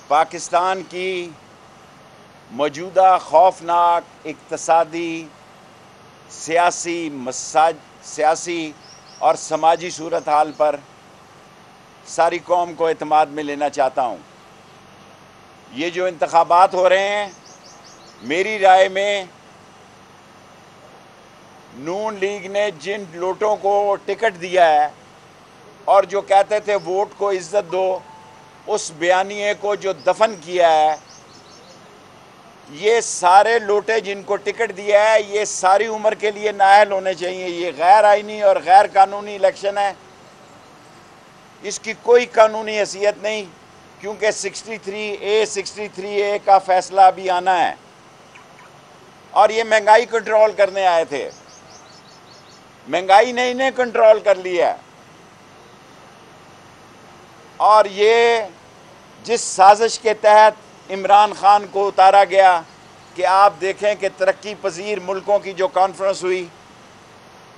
पाकिस्तान की मौजूदा खौफनाक इक़्तिसादी, सियासी और समाजी सूरत हाल पर सारी कौम को एतमाद में लेना चाहता हूँ। ये जो इंतखाबात हो रहे हैं, मेरी राय में नून लीग ने जिन लोटों को टिकट दिया है और जो कहते थे वोट को इज्जत दो, उस बयानिए को जो दफन किया है, ये सारे लोटे जिनको टिकट दिया है ये सारी उम्र के लिए नाअहल होने चाहिए। ये गैर आइनी और गैर कानूनी इलेक्शन है, इसकी कोई कानूनी हैसियत नहीं, क्योंकि 63A का फैसला अभी आना है और ये महंगाई कंट्रोल करने आए थे। महंगाई ने इन्हें कंट्रोल कर लिया और ये जिस साजिश के तहत इमरान खान को उतारा गया कि आप देखें कि तरक्की पजीर मुल्कों की जो कॉन्फ्रेंस हुई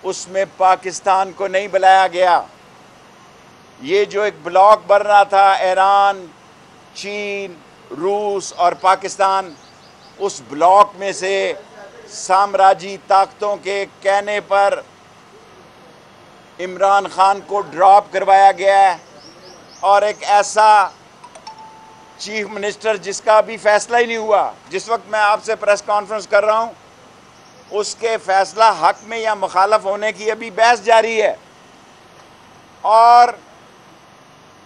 उसमें पाकिस्तान को नहीं बुलाया गया। ये जो एक ब्लॉक बन रहा था ईरान, चीन, रूस और पाकिस्तान, उस ब्लॉक में से साम्राज्यी ताकतों के कहने पर इमरान खान को ड्रॉप करवाया गया है और एक ऐसा चीफ मिनिस्टर जिसका अभी फैसला ही नहीं हुआ, जिस वक्त मैं आपसे प्रेस कॉन्फ्रेंस कर रहा हूं, उसके फैसला हक में या मुखालफ होने की अभी बहस जारी है। और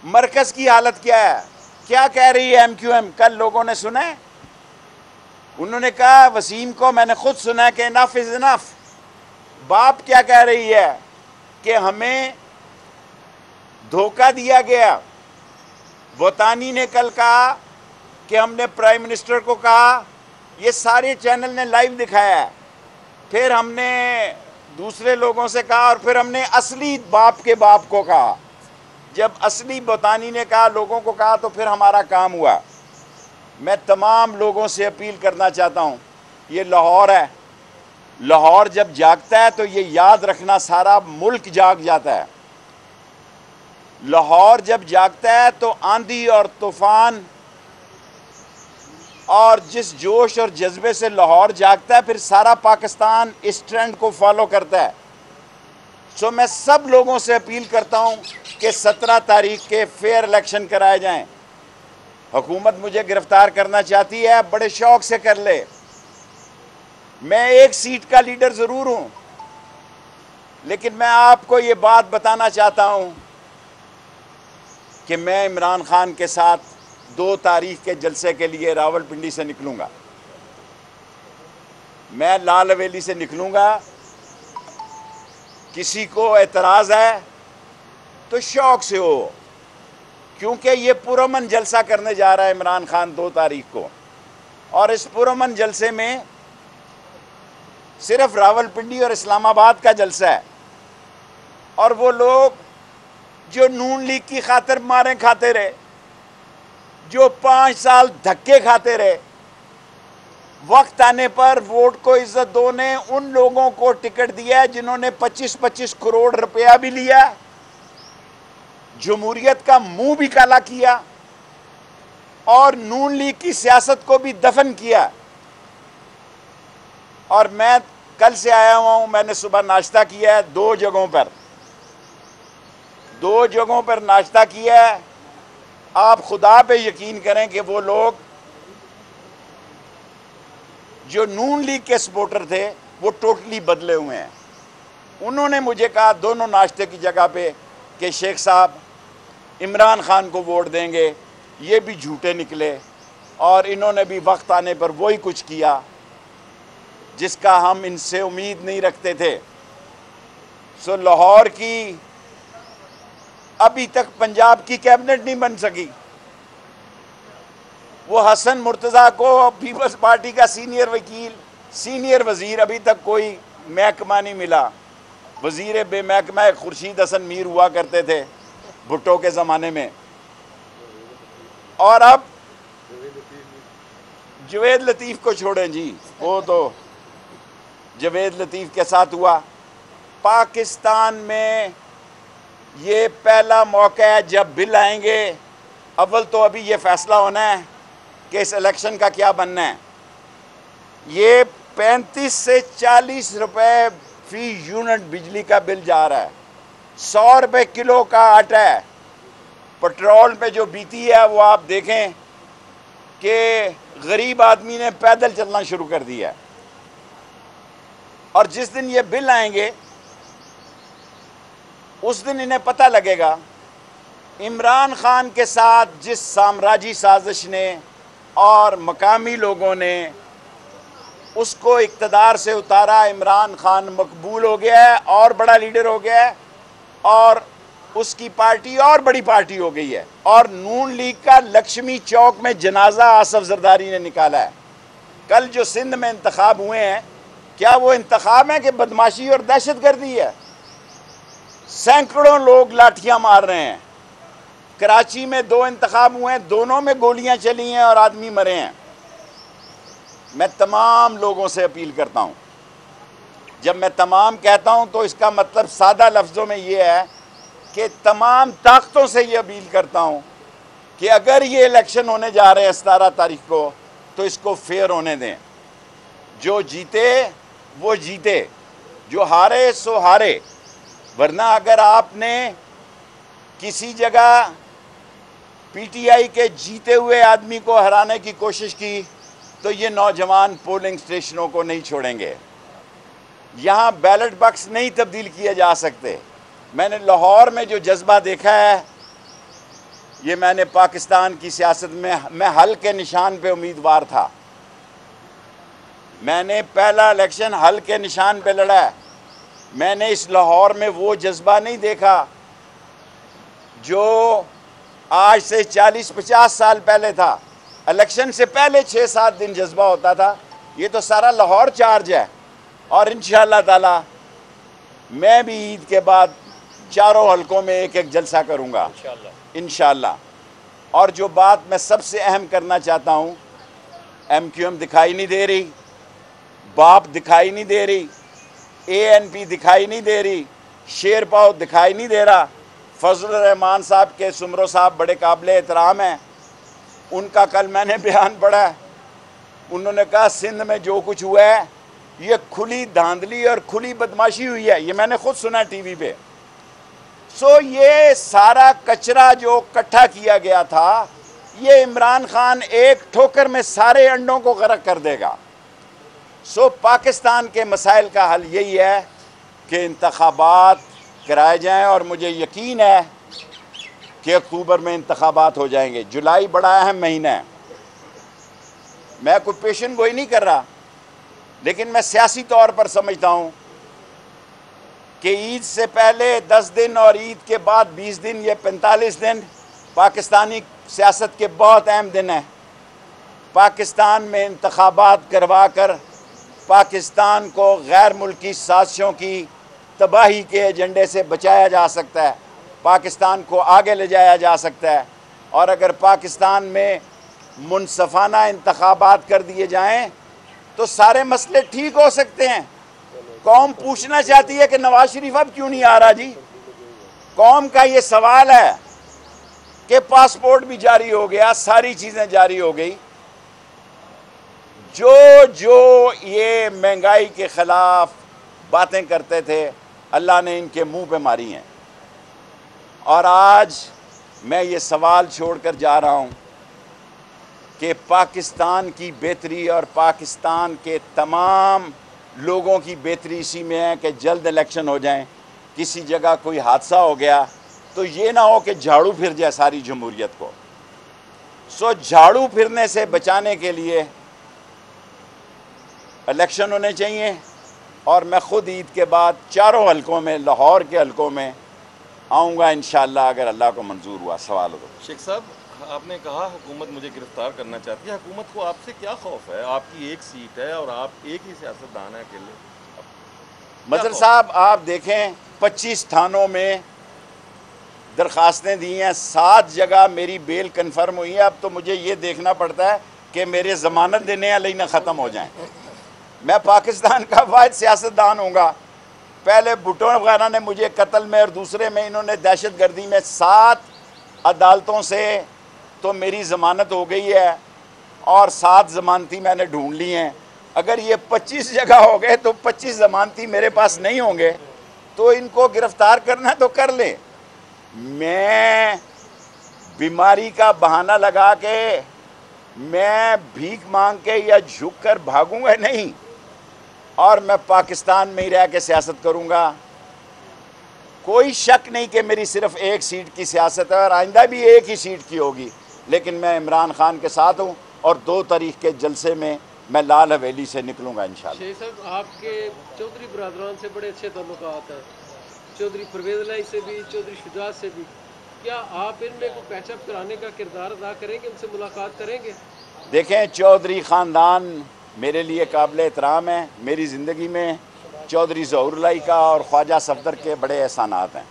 मरकज़ की हालत क्या है, क्या कह रही है MQM? कल लोगों ने सुना है, उन्होंने कहा, वसीम को मैंने खुद सुना कि इनफ इज़ इनफ। बाप क्या कह रही है कि हमें धोखा दिया गया। वतानी ने कल कहा कि हमने प्राइम मिनिस्टर को कहा, ये सारे चैनल ने लाइव दिखाया है, फिर हमने दूसरे लोगों से कहा और फिर हमने असली बाप के बाप को कहा। जब असली वतानी ने कहा, लोगों को कहा, तो फिर हमारा काम हुआ। मैं तमाम लोगों से अपील करना चाहता हूँ, ये लाहौर है, लाहौर जब जागता है तो ये याद रखना सारा मुल्क जाग जाता है। लाहौर जब जागता है तो आंधी और तूफान और जिस जोश और जज्बे से लाहौर जागता है, फिर सारा पाकिस्तान इस ट्रेंड को फॉलो करता है। सो मैं सब लोगों से अपील करता हूं कि 17 तारीख के फेयर इलेक्शन कराए जाएं। हुकूमत मुझे गिरफ्तार करना चाहती है, बड़े शौक से कर ले। मैं एक सीट का लीडर ज़रूर हूं, लेकिन मैं आपको ये बात बताना चाहता हूं कि मैं इमरान खान के साथ 2 तारीख के जलसे के लिए रावलपिंडी से निकलूंगा। मैं लाल हवेली से निकलूंगा। किसी को एतराज़ है तो शौक से हो, क्योंकि ये पुरअमन जलसा करने जा रहा है इमरान खान 2 तारीख को, और इस पुरअमन जलसे में सिर्फ रावलपिंडी और इस्लामाबाद का जलसा है। और वो लोग जो नून लीग की खातिर मारें खाते रहे, जो 5 साल धक्के खाते रहे, वक्त आने पर वोट को इज्जत दो ने उन लोगों को टिकट दिया है जिन्होंने 25-25 करोड़ रुपया भी लिया, जमहूरियत का मुंह भी काला किया और नून लीग की सियासत को भी दफन किया। और मैं कल से आया हुआ हूं, मैंने सुबह नाश्ता किया है 2 जगहों पर नाश्ता किया है। आप खुदा पे यकीन करें कि वो लोग जो नून लीग के सपोर्टर थे वो टोटली बदले हुए हैं। उन्होंने मुझे कहा दोनों नाश्ते की जगह पे कि शेख साहब इमरान खान को वोट देंगे, ये भी झूठे निकले और इन्होंने भी वक्त आने पर वही कुछ किया जिसका हम इनसे उम्मीद नहीं रखते थे। सो लाहौर की अभी तक पंजाब की कैबिनेट नहीं बन सकी। वो हसन मुर्तज़ा को पीपल्स पार्टी का सीनियर वज़ीर अभी तक कोई महकमा नहीं मिला। वज़ीर बेमहकमा खुर्शीद हसन मीर हुआ करते थे भुट्टो के ज़माने में, और अब जवेद लतीफ़ को छोड़ें जी, वो तो जवेद लतीफ़ के साथ हुआ। पाकिस्तान में ये पहला मौका है जब बिल आएंगे। अव्वल तो अभी ये फैसला होना है कि इस इलेक्शन का क्या बनना है। ये 35 से 40 रुपए फी यूनिट बिजली का बिल जा रहा है, 100 रुपये किलो का आटा है, पेट्रोल पे जो बीती है वो आप देखें कि गरीब आदमी ने पैदल चलना शुरू कर दिया है। और जिस दिन ये बिल आएंगे उस दिन इन्हें पता लगेगा इमरान खान के साथ जिस साम्राज्यी साजिश ने और मकामी लोगों ने उसको इक़्तिदार से उतारा, इमरान खान मकबूल हो गया है और बड़ा लीडर हो गया है और उसकी पार्टी और बड़ी पार्टी हो गई है। और नून लीग का लक्ष्मी चौक में जनाजा आसफ जरदारी ने निकाला है। कल जो सिंध में इंतखाब हुए हैं, क्या वो इंतखाब है कि बदमाशी और दहशत गर्दी है? सैकड़ों लोग लाठियां मार रहे हैं। कराची में 2 इंतखाब हुए हैं, दोनों में गोलियां चली हैं और आदमी मरे हैं। मैं तमाम लोगों से अपील करता हूं, जब मैं तमाम कहता हूं तो इसका मतलब सादा लफ्ज़ों में ये है कि तमाम ताकतों से ये अपील करता हूं कि अगर ये इलेक्शन होने जा रहे हैं 17 तारीख को, तो इसको फेयर होने दें। जो जीते वो जीते, जो हारे सो हारे। वरना अगर आपने किसी जगह पीटीआई के जीते हुए आदमी को हराने की कोशिश की तो ये नौजवान पोलिंग स्टेशनों को नहीं छोड़ेंगे। यहाँ बैलेट बॉक्स नहीं तब्दील किए जा सकते। मैंने लाहौर में जो जज्बा देखा है, ये मैंने पाकिस्तान की सियासत में, मैं हल के निशान पे उम्मीदवार था। मैंने पहला इलेक्शन हल के निशान पे लड़ा है। मैंने इस लाहौर में वो जज्बा नहीं देखा जो आज से 40-50 साल पहले था। इलेक्शन से पहले 6-7 दिन जज्बा होता था। ये तो सारा लाहौर चार्ज है। और इंशाअल्लाह ताला मैं भी ईद के बाद चारों हलकों में एक एक जलसा करूँगा इंशाअल्लाह। और जो बात मैं सबसे अहम करना चाहता हूँ, MQM दिखाई नहीं दे रही, बाप दिखाई नहीं दे रही, ANP दिखाई नहीं दे रही, शेर पाव दिखाई नहीं दे रहा। फजल रहमान साहब के सुमरो साहब बड़े काबिल एहतराम हैं। उनका कल मैंने बयान पढ़ा है। उन्होंने कहा सिंध में जो कुछ हुआ है ये खुली धांधली और खुली बदमाशी हुई है। ये मैंने खुद सुना टीवी पे। सो ये सारा कचरा जो इकट्ठा किया गया था, ये इमरान खान एक ठोकर में सारे अंडों को गर्क कर देगा। सो पाकिस्तान के मसाइल का हल यही है कि इंतखाबात कराए जाएं और मुझे यकीन है कि अक्टूबर में इंतखाबात हो जाएंगे। जुलाई बड़ा अहम महीना है। मैं कोई पेशन गोई नहीं कर रहा, लेकिन मैं सियासी तौर पर समझता हूँ कि ईद से पहले 10 दिन और ईद के बाद 20 दिन, ये 45 दिन पाकिस्तानी सियासत के बहुत अहम दिन हैं। पाकिस्तान में इंतखाबात करवा कर पाकिस्तान को गैर मुल्की साजिशों की तबाही के एजेंडे से बचाया जा सकता है, पाकिस्तान को आगे ले जाया जा सकता है। और अगर पाकिस्तान में मुनसफाना इंतखाबात कर दिए जाएं तो सारे मसले ठीक हो सकते हैं। कौम पूछना चाहती है कि नवाज शरीफ अब क्यों नहीं आ रहा जी। कौम का ये सवाल है कि पासपोर्ट भी जारी हो गया, सारी चीज़ें जारी हो गई। जो ये महंगाई के ख़िलाफ़ बातें करते थे, अल्लाह ने इनके मुंह पे मारी हैं। और आज मैं ये सवाल छोड़कर जा रहा हूँ कि पाकिस्तान की बेहतरी और पाकिस्तान के तमाम लोगों की बेहतरी इसी में है कि जल्द इलेक्शन हो जाएं। किसी जगह कोई हादसा हो गया तो ये ना हो कि झाड़ू फिर जाए सारी जमहूरियत को। सो झाड़ू फिरने से बचाने के लिए इलेक्शन होने चाहिए। और मैं ख़ुद ईद के बाद चारों हलकों में, लाहौर के हलकों में आऊँगा इंशाअल्लाह, अगर अल्लाह को मंजूर हुआ। सवाल हो तो शेख साहब, आपने कहा हुकूमत मुझे गिरफ्तार करना चाहती है। हुकूमत को आपसे क्या खौफ है? आपकी एक सीट है और आप एक ही सियासतदान है अकेले। मजर साहब, आप देखें 25 थानों में दरख्वास्तें दी हैं, 7 जगह मेरी बेल कन्फर्म हुई है। अब तो मुझे ये देखना पड़ता है कि मेरे ज़मानत देने वाले ना ख़त्म हो जाएं। मैं पाकिस्तान का वाहिद सियासतदान हूँगा। पहले भुट्टो वगैरह ने मुझे कत्ल में और दूसरे में इन्होंने दहशत गर्दी में 7 अदालतों से तो मेरी ज़मानत हो गई है। और 7 जमानती मैंने ढूंढ ली हैं। अगर ये 25 जगह हो गए तो 25 जमानती मेरे पास नहीं होंगे, तो इनको गिरफ्तार करना तो कर लें। मैं बीमारी का बहाना लगा के मैं भीख मांग के या झुक कर भागूंगा नहीं, और मैं पाकिस्तान में ही रह के सियासत करूंगा। कोई शक नहीं कि मेरी सिर्फ एक सीट की सियासत है और आइंदा भी एक ही सीट की होगी, लेकिन मैं इमरान खान के साथ हूं और 2 तारीख के जलसे में मैं लाल हवेली से निकलूंगा इंशाल्लाह। शेख साहब, आपके चौधरी बरादरान से बड़े अच्छे ताल्लुकात हैं, चौधरी परवेज़ इलाही से भी, चौधरी शुजात से भी। क्या आप इनमें को पैचअप कराने का किरदार अदा करेंगे, उनसे मुलाकात करेंगे? देखें, चौधरी ख़ानदान मेरे लिए काबिल एहतराम है। मेरी ज़िंदगी में चौधरी ज़हूर इलाही का और ख्वाजा सफदर के बड़े एहसानात हैं,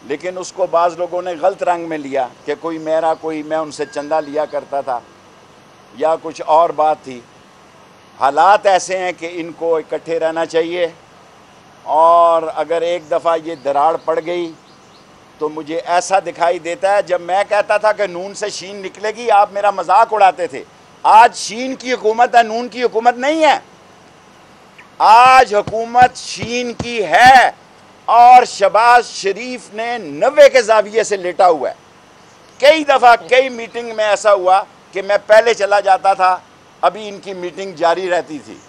लेकिन उसको बाज़ लोगों ने गलत रंग में लिया कि कोई मैं उनसे चंदा लिया करता था या कुछ और बात थी। हालात ऐसे हैं कि इनको इकट्ठे रहना चाहिए, और अगर एक दफ़ा ये दरार पड़ गई तो मुझे ऐसा दिखाई देता है, जब मैं कहता था कि नून से शीन निकलेगी, आप मेरा मजाक उड़ाते थे। आज शीन की हुकूमत है, नून की हुकूमत नहीं है। आज हुकूमत शीन की है, और शहबाज शरीफ ने 90 के जाविये से लेटा हुआ है। कई दफ़ा कई मीटिंग में ऐसा हुआ कि मैं पहले चला जाता था, अभी इनकी मीटिंग जारी रहती थी।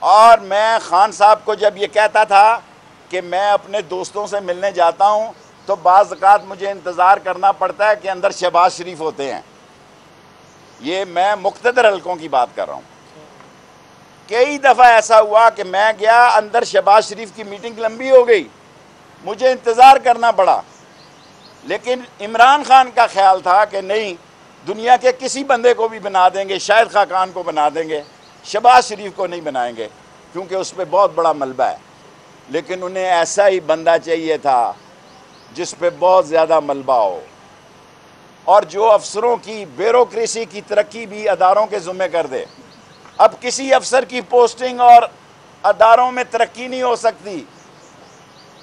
और मैं खान साहब को जब ये कहता था कि मैं अपने दोस्तों से मिलने जाता हूँ, तो बाज़ औक़ात मुझे इंतज़ार करना पड़ता है कि अंदर शहबाज शरीफ होते हैं। ये मैं मुख्तदर हलकों की बात कर रहा हूँ। कई दफ़ा ऐसा हुआ कि मैं गया, अंदर शहबाज शरीफ की मीटिंग लंबी हो गई, मुझे इंतज़ार करना पड़ा। लेकिन इमरान खान का ख्याल था कि नहीं, दुनिया के किसी बंदे को भी बना देंगे, शाहिद खाकान को बना देंगे, शहबाज शरीफ को नहीं बनाएंगे क्योंकि उस पर बहुत बड़ा मलबा है। लेकिन उन्हें ऐसा ही बंदा चाहिए था जिस पे बहुत ज़्यादा मलबा हो, और जो अफसरों की ब्यूरोक्रेसी की तरक्की भी अदारों के ज़ुम्मे कर दे। अब किसी अफसर की पोस्टिंग और अदारों में तरक्की नहीं हो सकती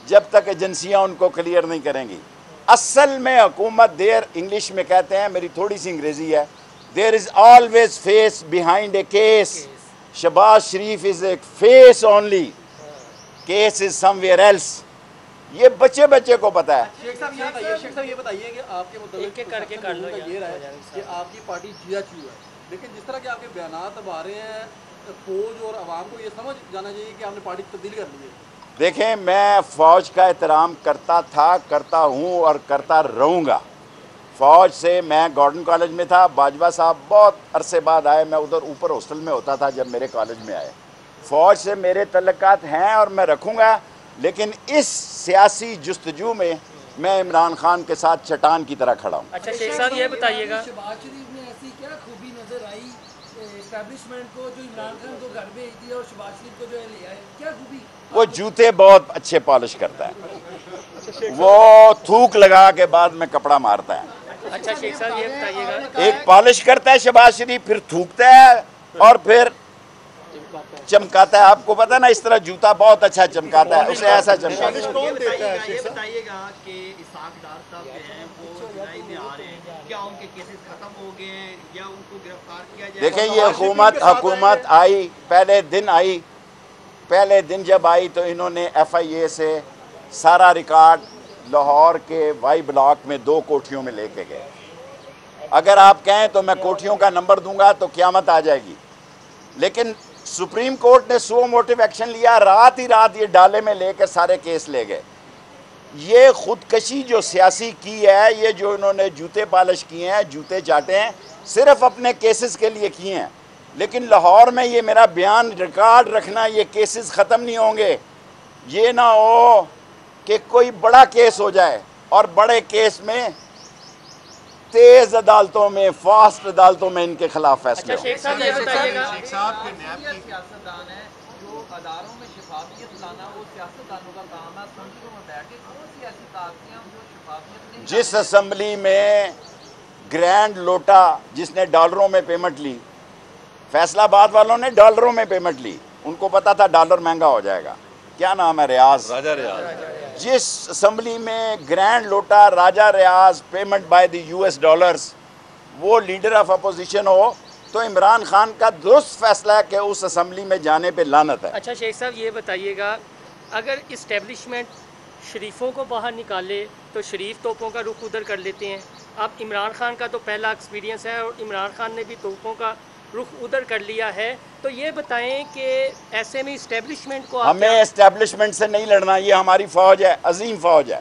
जब तक एजेंसियां उनको क्लियर नहीं करेंगी। असल में हुकूमत, देर इंग्लिश में कहते हैं, मेरी थोड़ी सी अंग्रेजी है, there is always face behind a case. Shahbaz Sharif is a face only, case is somewhere else. ये बच्चे बच्चे को पता है। शेख साहब ये बताइए कि आपके मुताबिक ये रहा है कि आपकी पार्टी GHU है, लेकिन जिस तरह के आपके बयानात अब आ रहे हैं, फौज और आवाम को ये समझ जाना चाहिए कि आपने पार्टी तब्दील कर ली है। देखें, मैं फ़ौज का एहतराम करता था, करता हूँ और करता रहूँगा। फ़ौज से मैं गॉर्डन कॉलेज में था, बाजवा साहब बहुत अरसे बाद आए, मैं उधर ऊपर हॉस्टल में होता था जब मेरे कॉलेज में आए। फ़ौज से मेरे तल्लुकात हैं और मैं रखूँगा, लेकिन इस सियासी जुस्तजू में मैं इमरान खान के साथ चट्टान की तरह खड़ा हूँ। अच्छा शेख साहब, ये बताइएगा, शहबाज शरीफ ने ऐसी क्या खूबी नजर आई एस्टैब्लिशमेंट को जो इमरान खान को घर भेज दिया और शहबाज शरीफ को जो है ले आए, क्या खूबी? वो जूते बहुत अच्छे पॉलिश करता है, वो थूक लगा के बाद में कपड़ा मारता है। अच्छा शेख साहब, ये बताइएगा, एक पॉलिश करता है शहबाज शरीफ, फिर थूकता है और फिर चमकाता है। आपको पता है ना, इस तरह जूता बहुत अच्छा चमकाता है, उसे ऐसा चमकाता है। ये बताइएगा कि इसाक डार साहब जो हैं वो जुलाई में आ रहे हैं, क्या उनके केसेस खत्म हो गए या उनको गिरफ्तार किया जाए? देखें, ये हुकूमत आई, पहले दिन जब आई तो इन्होंने FIA से सारा रिकॉर्ड लाहौर के वाई ब्लॉक में 2 कोठियों में लेके गए। अगर आप कहें तो मैं कोठियों का नंबर दूंगा तो क़यामत आ जाएगी, लेकिन सुप्रीम कोर्ट ने सो मोटिव एक्शन लिया, रात ही रात ये डाले में लेकर सारे केस ले गए। ये खुदकशी जो सियासी की है, ये जो इन्होंने जूते पॉलिश किए हैं, जूते चाटे हैं, सिर्फ अपने केसेस के लिए किए हैं। लेकिन लाहौर में ये मेरा बयान रिकॉर्ड रखना, ये केसेस ख़त्म नहीं होंगे। ये ना हो कि कोई बड़ा केस हो जाए और बड़े केस में तेज अदालतों में, फास्ट अदालतों में इनके खिलाफ फैसले। अच्छा शेख साहब, ये बताइएगा, सियासतदान है जो अदारों में शफाफियत लाना, वो सियासतदानों का काम है। संसदों में बैठ के कौन सी ऐसी ताकतें हैं जो शफाफियत नहीं? जिस असम्बली में ग्रैंड लोटा जिसने डॉलरों में पेमेंट ली, फैसलाबाद वालों ने डॉलरों में पेमेंट ली, उनको पता था डॉलर महंगा हो जाएगा। क्या नाम है, रियाज, राजा रियाज। जिस असम्बली में ग्रैंड लोटा Raja Riaz payment by the US dollars, वो लीडर ऑफ अपोजिशन हो, तो इमरान खान का दुरुस्त फैसला है कि उस असम्बली में जाने पे लानत है। अच्छा शेख साहब ये बताइएगा, अगर इस्टेब्लिशमेंट शरीफों को बाहर निकाले तो शरीफ तोपों का रुख उधर कर लेते हैं। अब इमरान खान का तो पहला एक्सपीरियंस है और इमरान खान ने भी तोपों का रुख उधर कर लिया है, तो ये बताएं कि ऐसे में इस्टेब्लिशमेंट को हमें इस्टेब्लिशमेंट से नहीं लड़ना, ये हमारी फ़ौज है, अजीम फ़ौज है,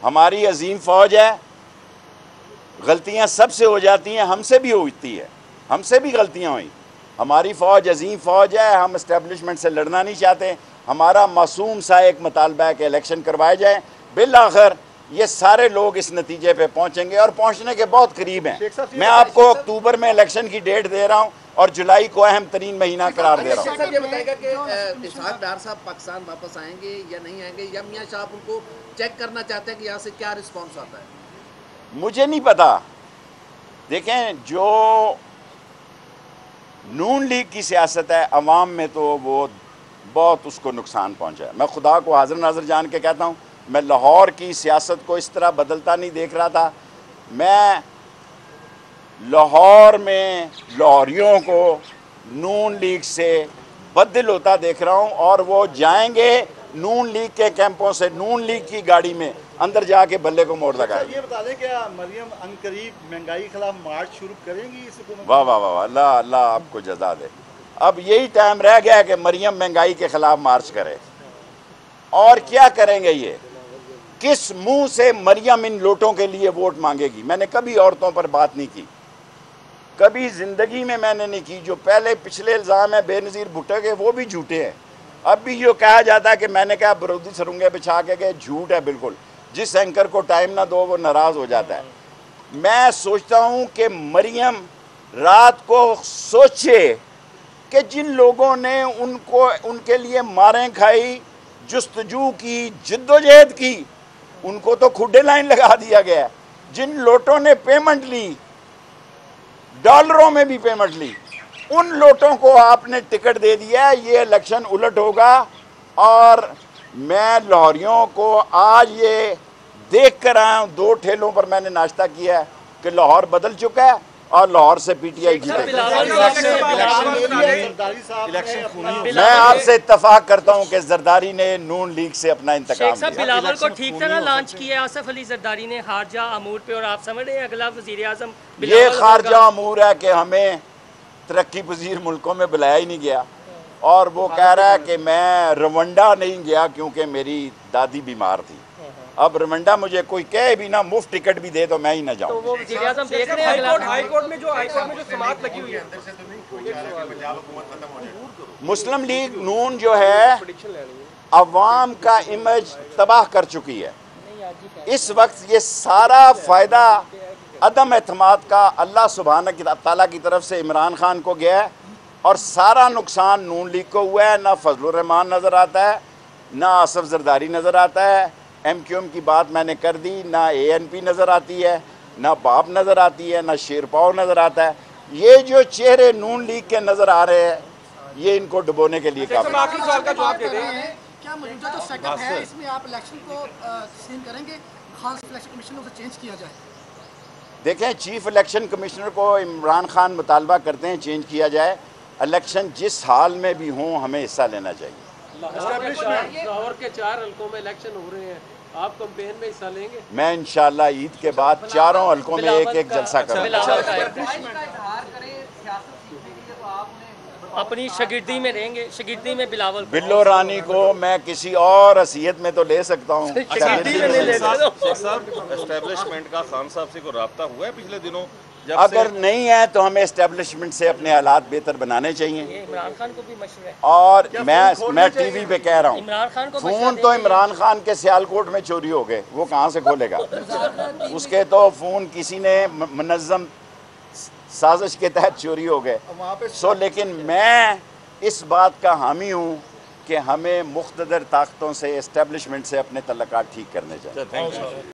हमारी अजीम फ़ौज है। गलतियां सबसे हो जाती हैं, हमसे भी होती है, हमसे भी गलतियां हुई। हमारी फ़ौज अजीम फ़ौज है, हम इस्टेब्लिशमेंट से लड़ना नहीं चाहते। हमारा मासूम सा एक मुतालबा है कि इलेक्शन करवाए जाएँ। बिल आखिर ये सारे लोग इस नतीजे पे पहुंचेंगे और पहुंचने के बहुत करीब हैं। मैं आपको अक्टूबर में इलेक्शन की डेट दे रहा हूं और जुलाई को अहम तरीन महीना करार दे रहा हूं। ये बताएगा कि इसहाक डार साहब पाकिस्तान वापस आएंगे या नहीं आएंगे, या मियां साहब उनको चेक करना चाहते हैं कि यहाँ से क्या रिस्पॉन्स आता है? मुझे नहीं पता। देखें, जो नून लीग की सियासत है अवाम में, तो वो बहुत उसको नुकसान पहुंचा है। मैं खुदा को हाजिर नाज़िर जान के कहता हूँ, मैं लाहौर की सियासत को इस तरह बदलता नहीं देख रहा था। मैं लाहौर में लाहौरियों को नून लीग से बदल होता देख रहा हूँ, और वो जाएंगे नून लीग के कैंपों से नून लीग की गाड़ी में अंदर जाके बल्ले को मोड़ लगाएंगे। ये बता दें क्या मरियम अनकरीब महंगाई के खिलाफ मार्च शुरू करेंगी इस हुकूमत? वाह वाह वाह, अल्लाह अल्लाह आपको जज़ा दे। अब यही टाइम रह गया है कि मरियम महंगाई के खिलाफ मार्च करे। और क्या करेंगे ये? किस मुंह से मरियम इन लोटों के लिए वोट मांगेगी? मैंने कभी औरतों पर बात नहीं की, कभी ज़िंदगी में मैंने नहीं की। जो पहले पिछले इल्ज़ाम है बेनज़ीर भुट्टो के, वो भी झूठे हैं। अब भी जो कहा जाता है कि मैंने कहा बरूदी सरुंगे बिछा के गए, झूठ है बिल्कुल। जिस एंकर को टाइम ना दो वो नाराज़ हो जाता है। मैं सोचता हूँ कि मरियम रात को सोचे कि जिन लोगों ने उनको उनके लिए मारें खाई, जुस्तजू की, जिद्दोजहद की, उनको तो खुडे लाइन लगा दिया गया। जिन लोटों ने पेमेंट ली, डॉलरों में भी पेमेंट ली, उन लोटों को आपने टिकट दे दिया। ये इलेक्शन उलट होगा। और मैं लाहौरियों को आज ये देख कर आया हूँ, 2 ठेलों पर मैंने नाश्ता किया है कि लाहौर बदल चुका है और लाहौर से पीटीआई जीतेगी। मैं आपसे इत्तफाक करता हूं कि जरदारी ने नून लीग से अपना इंतकाम लिया। बिलावल को ठीक तरह लॉन्च किया आसिफ अली जरदारी ने खारजा अमूर पे, और आप समझ रहे हैं अगला वजीर आजम ये खारजा अमूर है कि हमें तरक्की पजीर मुल्कों में बुलाया ही नहीं गया। और वो कह रहा है कि मैं रवंडा नहीं गया क्योंकि मेरी दादी बीमार थी। अब रवंडा मुझे कोई कहे भी ना, मुफ्त टिकट भी दे तो मैं ही ना जाऊं। तो वो वज़ीर आज़म देख रहे हैं हाईकोर्ट में जो समात लगी हुई है, मुस्लिम लीग नून जो है अवाम का इमेज तबाह कर चुकी है। इस वक्त ये सारा फ़ायदा अदम एतमाद का अल्लाह सुब्हानहू तआला की तरफ से इमरान खान को गया है, और सारा नुकसान नून लीग को हुआ है। ना फजलुर रहमान नज़र आता है, ना आसिफ जरदारी नज़र आता है। MQM की बात मैंने कर दी, ना ANP नज़र आती है, ना बाप नज़र आती है, ना शेरपाव नज़र आता है। ये जो चेहरे नून लीग के नज़र आ रहे हैं, ये इनको डुबोने के लिए काफी। क्या मौजूदा जो सेटअप है इसमें आप इलेक्शन को सेम करेंगे, खास इलेक्शन कमीशन को चेंज किया जाए? देखें, चीफ इलेक्शन कमिश्नर को इमरान खान मुतालबा करते हैं चेंज किया जाए। इलेक्शन जिस हाल में भी हों, हमें हिस्सा लेना चाहिए। लाहौर के 4 हल्कों में इलेक्शन हो रहे हैं, आप कैंपेन में हिस्सा लेंगे? मैं इंशाल्लाह ईद के बाद 4 हल्कों में एक जलसा करूँगा। अपनी शागिर्दी में रहेंगे, शागिर्दी में बिलावल बिल्लो रानी को मैं किसी और हैसियत में तो ले सकता हूँ। एस्टेब्लिशमेंट का खान साहब से कोई राब्ता हुआ है पिछले दिनों? अगर नहीं है तो हमें एस्टेब्लिशमेंट से अपने हालात बेहतर बनाने चाहिए। इमरान खान को भी मशवरा है। और मैं टीवी पे कह रहा हूँ, इमरान खान को फ़ोन तो इमरान खान के सियालकोट में चोरी हो गए, वो कहाँ से खोलेगा? उसके तो फ़ोन किसी ने मुनज़्ज़म साजिश के तहत चोरी हो गए। लेकिन मैं इस बात का हामी हूँ कि हमें मुख्तदर ताकतों से, एस्टेब्लिशमेंट से अपने तल्लुकात ठीक करने चाहिए।